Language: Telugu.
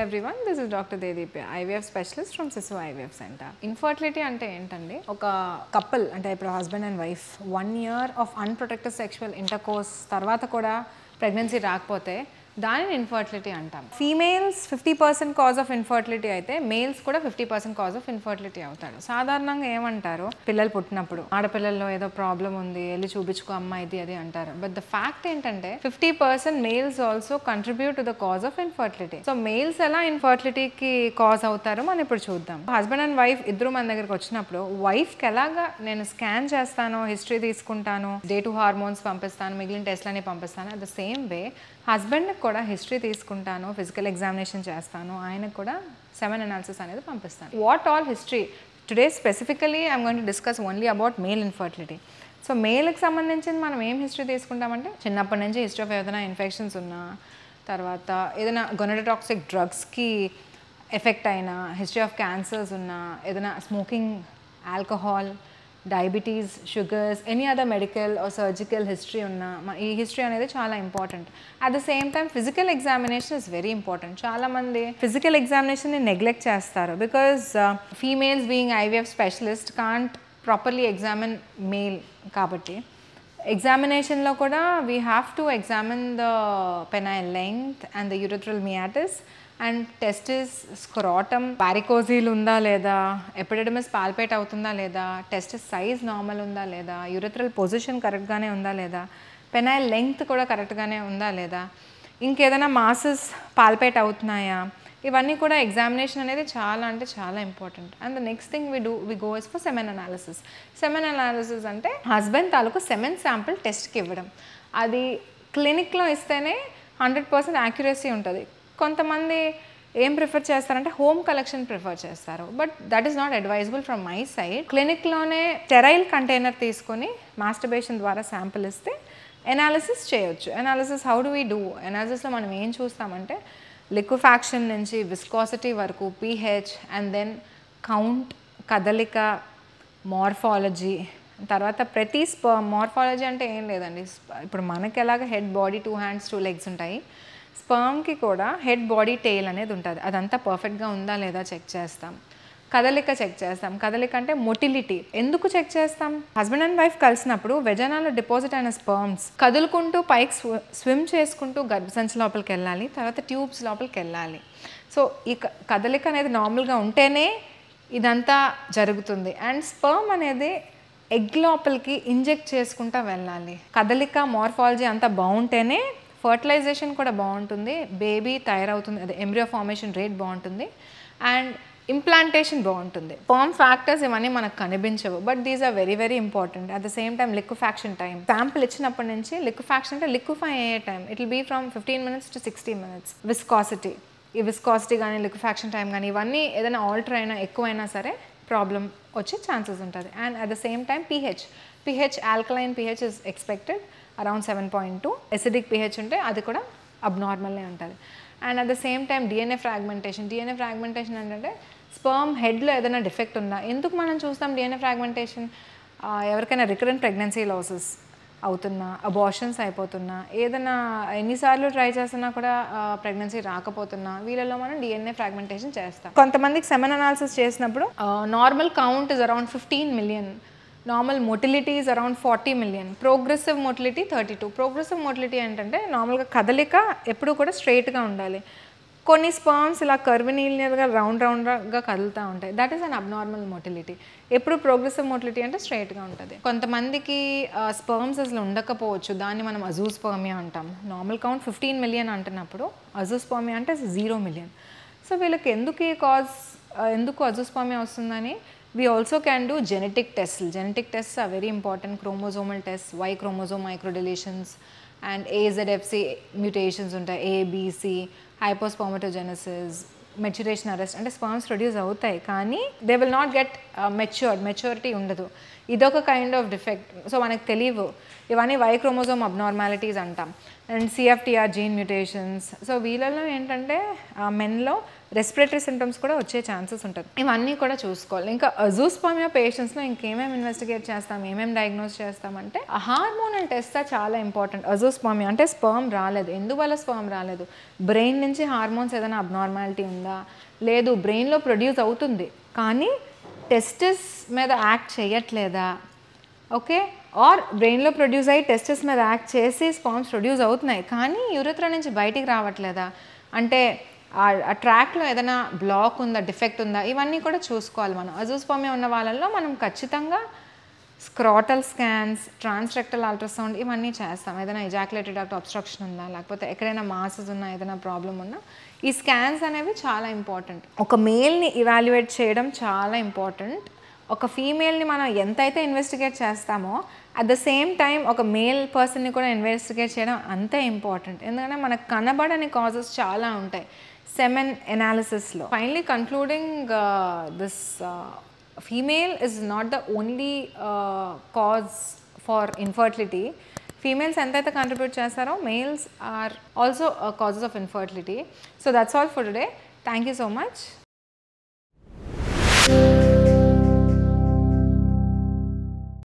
everyone, this is Dr. Dedeep, IVF specialist from Sisu IVF Center. Infertility ante entandi oka couple ante ippudu husband and wife 1 year of unprotected sexual intercourse tarvata kuda pregnancy raakapothe దానిని ఇన్ఫర్టిలిటీ అంటాం. ఫీమేల్స్ 50% కాజ్ ఆఫ్ ఇన్ఫర్టిలిటీ అయితే మేల్స్ కూడా 50% కాజ్ ఆఫ్ ఇన్ఫర్టిలిటీ అవుతాడు. సాధారణంగా ఏమంటారు, పిల్లలు పుట్టినప్పుడు ఆడపిల్లల్లో ఏదో ప్రాబ్లం ఉంది, వెళ్ళి చూపించుకో అమ్మ ఇది అది అంటారు. బట్ ద ఫ్యాక్ట్ ఏంటంటే 50% males also contribute to the cause of infertility. So males ఎలా ఇన్ఫర్టిలిటీకి కాజ్ అవుతారో మనం ఇప్పుడు చూద్దాం. హస్బెండ్ అండ్ వైఫ్ ఇద్దరు మన దగ్గరికి వచ్చినప్పుడు వైఫ్కి ఎలాగా నేను స్కాన్ చేస్తాను, హిస్టరీ తీసుకుంటాను, డే 2 హార్మోన్స్ పంపిస్తాను, మిగిలిన టెస్ట్లని పంపిస్తాను. అట్ ద సేమ్ వే హస్బెండ్కి కూడా హిస్టరీ తీసుకుంటాను, ఫిజికల్ ఎగ్జామినేషన్ చేస్తాను, ఆయనకు కూడా సెమెన్ అనాలిసిస్ అనేది పంపిస్తాను. What all history today specifically I'm going to discuss only about male infertility. So మేల్కి సంబంధించింది మనం ఏం హిస్టరీ తీసుకుంటామంటే చిన్నప్పటి నుంచి హిస్టరీ ఆఫ్ ఏదైనా ఇన్ఫెక్షన్స్ ఉన్నా, తర్వాత ఏదైనా గొనడోటాక్సిక్ డ్రగ్స్కి ఎఫెక్ట్ అయినా, హిస్టరీ ఆఫ్ క్యాన్సర్స్ ఉన్నా, ఏదైనా smoking, alcohol, diabetes, sugars, any other medical or surgical history ఉన్న ఈ హిస్టరీ అనేది చాలా important. At the same time physical examination is very important. చాలామంది ఫిజికల్ ఎగ్జామినేషన్ని నెగ్లెక్ట్ చేస్తారు because females being IVF specialist can't properly examine male. కాబట్టి ఎగ్జామినేషన్లో కూడా we have to examine the penile length and the urethral meatus and testis, scrotum, varicocele ఉందా లేదా, ఎపిడిడమిస్ పాల్పేట్ అవుతుందా లేదా, టెస్టిస్ సైజ్ నార్మల్ ఉందా లేదా, యూరిథ్రల్ పొజిషన్ కరెక్ట్గానే ఉందా లేదా, పెనైల్ లెంగ్త్ కూడా కరెక్ట్గానే ఉందా లేదా, ఇంకేదైనా మాసెస్ పాల్పేట్ అవుతున్నాయా, ఇవన్నీ కూడా ఎగ్జామినేషన్ అనేది చాలా అంటే చాలా important. And the next thing we go is for semen analysis. Semen analysis అంటే హస్బెండ్ తాలూకు సెమెన్ శాంపిల్ టెస్ట్కి ఇవ్వడం. అది క్లినిక్లో ఇస్తేనే 100% యాక్యురసీ ఉంటుంది. కొంతమంది ఏం ప్రిఫర్ చేస్తారంటే హోమ్ కలెక్షన్ ప్రిఫర్ చేస్తారు. But that is not advisable from my side. క్లినిక్లోనే స్టెరైల్ కంటైనర్ తీసుకొని మాస్టర్బేషన్ ద్వారా శాంపిల్ ఇస్తే ఎనాలిసిస్ చేయొచ్చు. Analysis how do we do? ఎనాలిసిస్లో మనం ఏం చూస్తామంటే లిక్విఫాక్షన్ నుంచి విస్కాసిటీ వరకు, pH, అండ్ దెన్ కౌంట్, కదలిక, మార్ఫాలజీ, తర్వాత ప్రతి స్పర్మ్. మార్ఫాలజీ అంటే ఏం లేదండి, ఇప్పుడు మనకి ఎలాగ హెడ్, బాడీ, 2 hands 2 legs ఉంటాయి, స్పర్మ్కి కూడా హెడ్, బాడీ, టెయిల్ అనేది ఉంటుంది. అదంతా పర్ఫెక్ట్గా ఉందా లేదా చెక్ చేస్తాం. కదలిక చెక్ చేస్తాం. కదలిక అంటే మొటిలిటీ. ఎందుకు చెక్ చేస్తాం? హస్బెండ్ అండ్ వైఫ్ కలిసినప్పుడు వెజనాలో డిపాజిట్ అయిన స్పర్మ్స్ కదులుకుంటూ పైకి స్విమ్ చేసుకుంటూ గర్భసంచి లోపలికి వెళ్ళాలి, తర్వాత ట్యూబ్స్ లోపలికి వెళ్ళాలి. సో ఈ కదలిక అనేది నార్మల్గా ఉంటేనే ఇదంతా జరుగుతుంది. అండ్ స్పర్మ్ అనేది ఎగ్ లోపలికి ఇంజెక్ట్ చేసుకుంటూ వెళ్ళాలి. కదలిక, మార్ఫాలజీ అంతా బాగుంటేనే ఫర్టిలైజేషన్ కూడా బాగుంటుంది, బేబీ తయారవుతుంది, అదే ఎంబ్రియో ఫార్మేషన్ రేట్ బాగుంటుంది, అండ్ ఇంప్లాంటేషన్ బాగుంటుంది. స్పర్మ్ ఫ్యాక్టర్స్ ఇవన్నీ మనకు కనిపించవు, but these are very very important. At the same time liquefaction time, sample ఇచ్చినప్పటి నుంచి లిక్విఫాక్షన్ అంటే లిక్విఫై అయ్యే time, it will be from 15 minutes to 60 minutes. Viscosity, ఈ విస్కాసిటీ కానీ లిక్విఫాక్షన్ టైం కానీ ఇవన్నీ ఏదైనా ఆల్టర్ అయినా ఎక్కువైనా సరే ప్రాబ్లం వచ్చే ఛాన్సెస్ ఉంటుంది. And at the same time pH alkaline pH is expected around 7.2. Acidic pH ఉంటే అది కూడా అబ్నార్మల్నే ఉంటుంది. And at the same time DNA fragmentation ఏంటంటే స్పర్మ్ హెడ్లో ఏదైనా డిఫెక్ట్ ఉందా. ఎందుకు మనం చూస్తాం డిఎన్ఏ ఫ్రాగ్మెంటేషన్? ఎవరికైనా రికరెంట్ ప్రెగ్నెన్సీ లాసెస్ అవుతున్నా, అబార్షన్స్ అయిపోతున్నా, ఏదైనా ఎన్నిసార్లు ట్రై చేస్తున్నా కూడా ప్రెగ్నెన్సీ రాకపోతున్నా, వీళ్ళలో మనం డిఎన్ఏ ఫ్రాగ్మెంటేషన్ చేస్తాం. కొంతమందికి సెమెన్ అనాలిసిస్ చేసినప్పుడు normal count is around 15 million, normal motility is around 40 million, progressive motility 32. Progressive motility ఏంటంటే నార్మల్గా కదలిక ఎప్పుడు కూడా స్ట్రైట్గా ఉండాలి. కొన్ని స్పర్మ్స్ ఇలా కర్వినీలియర్గా రౌండ్గా కదులుతూ ఉంటాయి. That is an abnormal motility. ఎప్పుడు ప్రోగ్రెసివ్ మొటిలిటీ అంటే స్ట్రైట్గా ఉంటుంది. కొంతమందికి స్పర్మ్స్ అసలు ఉండకపోవచ్చు, దాన్ని మనం అజూస్పర్మియా అంటాం. నార్మల్ కౌంట్ 15 million అంటున్నప్పుడు అజూస్పర్మియా అంటే 0 million. సో వీళ్ళకి ఎందుకు అజూస్పర్మియా వస్తుందని we also can do genetic tests. Genetic tests are very important. Chromosomal tests, Y chromosome microdeletions and AZFC mutations ఉంటాయి, ABC, hypospermatogenesis, మెచ్యురేషన్ అరెస్ట్ అంటే స్పర్మ్స్ ప్రొడ్యూస్ అవుతాయి కానీ they will not get maturity ఉండదు. ఇదొక కైండ్ ఆఫ్ డిఫెక్ట్. సో మనకు తెలియవు. ఇవన్నీ వై క్రోమోజోమ్ అబ్నార్మాలిటీస్ అంటాం. And CFTR gene mutations. So వీళ్ళలో ఏంటంటే మెన్లో రెస్పిరేటరీ సింటమ్స్ కూడా వచ్చే ఛాన్సెస్ ఉంటుంది. ఇవన్నీ కూడా చూసుకోవాలి. ఇంకా అజూస్పర్మియా పేషెంట్స్లో ఇంకేమేమి ఇన్వెస్టిగేట్ చేస్తాం, ఏమేమి డయాగ్నోస్ చేస్తామంటే హార్మోనల్ టెస్ట్ చాలా ఇంపార్టెంట్. అజూస్పర్మియా అంటే స్పర్మ్ రాలేదు, ఎందువల్ల స్పర్మ్ రాలేదు, బ్రెయిన్ నుంచి హార్మోన్స్ ఏదైనా అబ్నార్మాలిటీ ఉందా, లేదు బ్రెయిన్లో ప్రొడ్యూస్ అవుతుంది కానీ టెస్టిస్ మీద యాక్ట్ చేయట్లేదా, ఓకే, ఆర్ బ్రెయిన్లో ప్రొడ్యూస్ అయ్యి టెస్టిస్ మీద యాక్ట్ చేసి స్పర్మ్స్ ప్రొడ్యూస్ అవుతున్నాయి కానీ యూరిథ్రా నుంచి బయటికి రావట్లేదా, అంటే ఆ ట్రాక్లో ఏదైనా బ్లాక్ ఉందా, డిఫెక్ట్ ఉందా, ఇవన్నీ కూడా చూసుకోవాలి మనం. అజూస్పర్మియా ఉన్న వాళ్ళల్లో మనం ఖచ్చితంగా స్క్రాటల్ స్కాన్స్, ట్రాన్స్రెక్టల్ అల్ట్రాసౌండ్ ఇవన్నీ చేస్తాం. ఏదైనా ఎజాక్యులేటరీ డక్ట్ అబ్స్ట్రక్షన్ ఉందా, లేకపోతే ఎక్కడైనా మాసెస్ ఉన్నా, ఏదైనా ప్రాబ్లం ఉన్నా ఈ స్కాన్స్ అనేవి చాలా ఇంపార్టెంట్. ఒక మేల్ని ఇవాల్యుయేట్ చేయడం చాలా ఇంపార్టెంట్. ఒక ఫీమేల్ని మనం ఎంతైతే ఇన్వెస్టిగేట్ చేస్తామో అట్ ద సేమ్ టైం ఒక మేల్ పర్సన్ని కూడా ఇన్వెస్టిగేట్ చేయడం అంతే ఇంపార్టెంట్. ఎందుకంటే మనకు కనబడని కాజెస్ చాలా ఉంటాయి సెమెన్ ఎనాలిసిస్లో. Finally concluding this female is not the only cause for infertility. Females ఎంతైతే contribute చేస్తారో males are also causes of infertility. So that's all for today. Thank you so much.